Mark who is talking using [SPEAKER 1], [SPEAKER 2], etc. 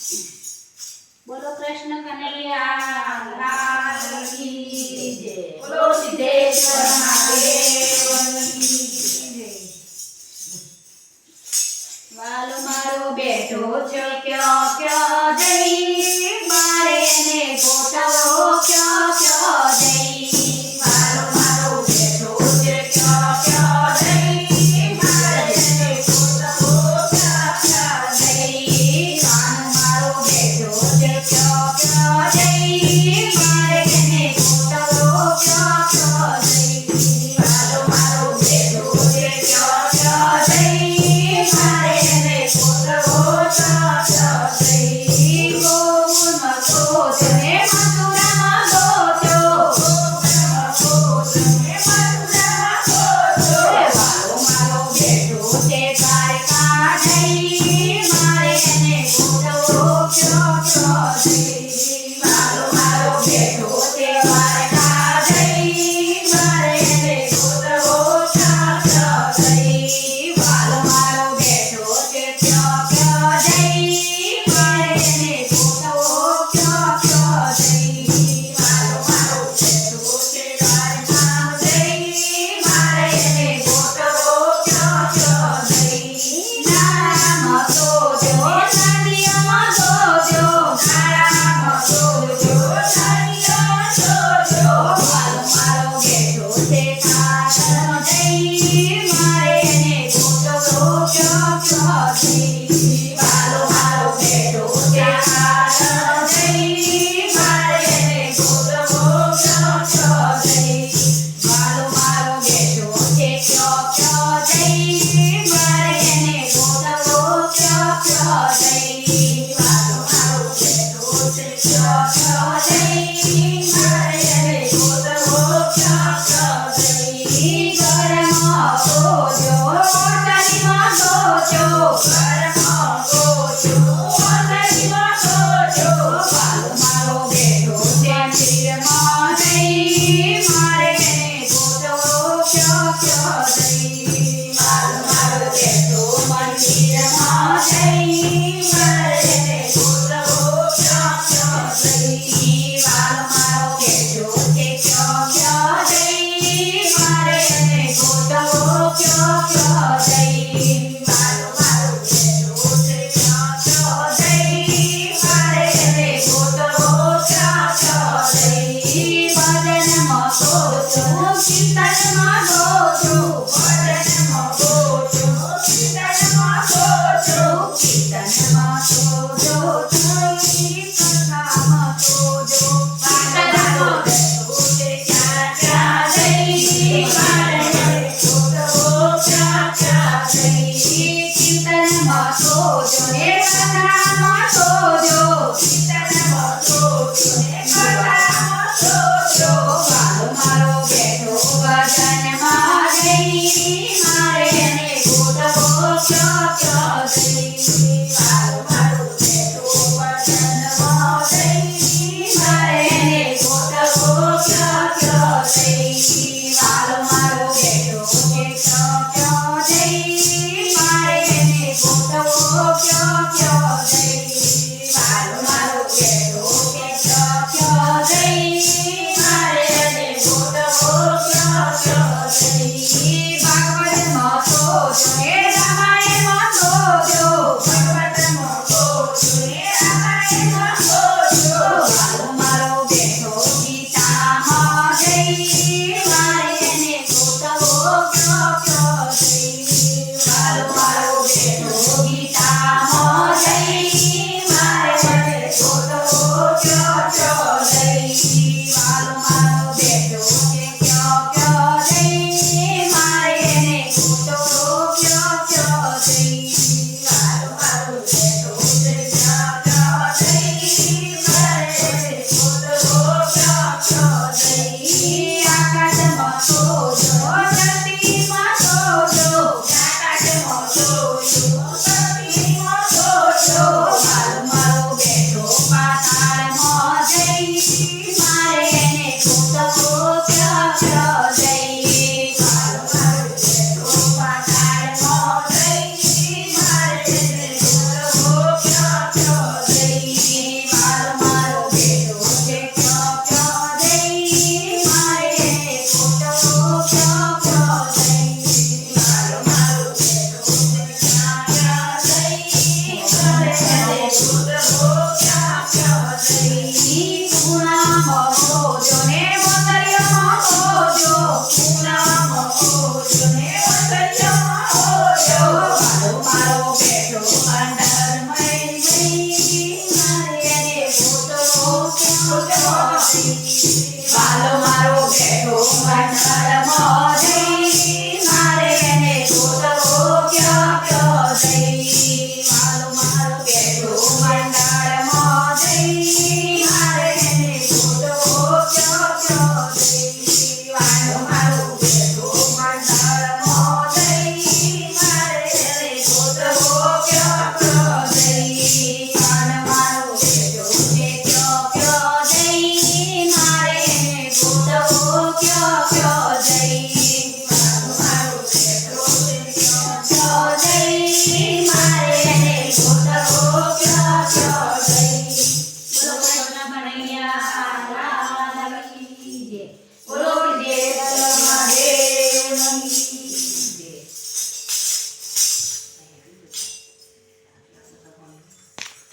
[SPEAKER 1] બોલો કૃષ્ણ કનૈયા લાલ કી જય. બોલો સિદ્ધેશ્વર મહાદેવની જય. વાલો મારો બેઠો છે ક્યો ક્યો જઈ, મારે ને ગોતવો ક્યો ક્યો જઈ. વાલો મારો બેઠો છે ક્યો ક્યો જઈ, મારે ને ગોતવો ક્યો ક્યો જઈ. વાલો મારો બેઠો છે ક્યો ક્યો જઈ, મારે ને ગોતવો ક્યો ક્યો જઈ. વાલો મારો બેઠો છે ક્યો ક્યો જઈ, મારે ને ગોતવો ક્યો ક્યો જઈ. ગોકુળમાં ગોત્યો ને મથુરામાં ગોત્યો, ગોકુળમાં ગોત્યો ને મથુરામાં ગોત્યો. વાલો મારો બેઠો છે દ્વારકા જઈ, મારે ને ગોતવો ક્યો ક્યો જઈ. વાલો મારો બેઠો છે દ્વારકા જઈ, મારે ને ગોતવો ક્યો ક્યો જઈ. વાલો મારો બેઠો છે ક્યો ક્યો જઈ, મારે ને ગોતવો ક્યો ક્યો જઈ. વાલો મારો બેઠો છે દ્વારકા જઈ, મારે ને ગોતવો ક્યો ક્યો જઈ. નારામાં ગોત્યો નદીઓમાં ગોત્યો, નારામાં ગોત્યો નદીઓમાં ગોત્યો. વાલો મારો બેઠો છે કાશીમાં જઈ, મારે ને ગોતવો ક્યો ક્યો જઈ. વાલો મારો બેઠો છે કાશીમાં જઈ, મારે ને ગોતવો ક્યો ક્યો જઈ. વાલો મારો બેઠો છે ક્યો ક્યો જઈ, મારે ને ગોતવો ક્યો ક્યો જઈ. વાલો મારો બેઠો છે ક્યો ક્યો જઈ, મારે ને ગોતવો ક્યો ક્યો જઈ. ઘરમાં ગોત્યો ઓટલીમાં ગોત્યો, ઘરમાં ગોત્યો ઓટલીમાં ગોત્યો. વાલો મારો બેઠો છે મંદિરમાં જઈ, મારે ને ગોતવો ક્યો ક્યો જઈ. વાલો મારો બેઠો મંદિરમાં જઈ, મારે ને ગોતવો ક્યો ક્યો જઈ. વાલો મારો બેઠો છે ક્યો ક્યો જઈ, મારે ને ગોતવો ક્યો ક્યો જઈ. વાલો મારો બેઠો છે ક્યો ક્યો જઈ, જઈ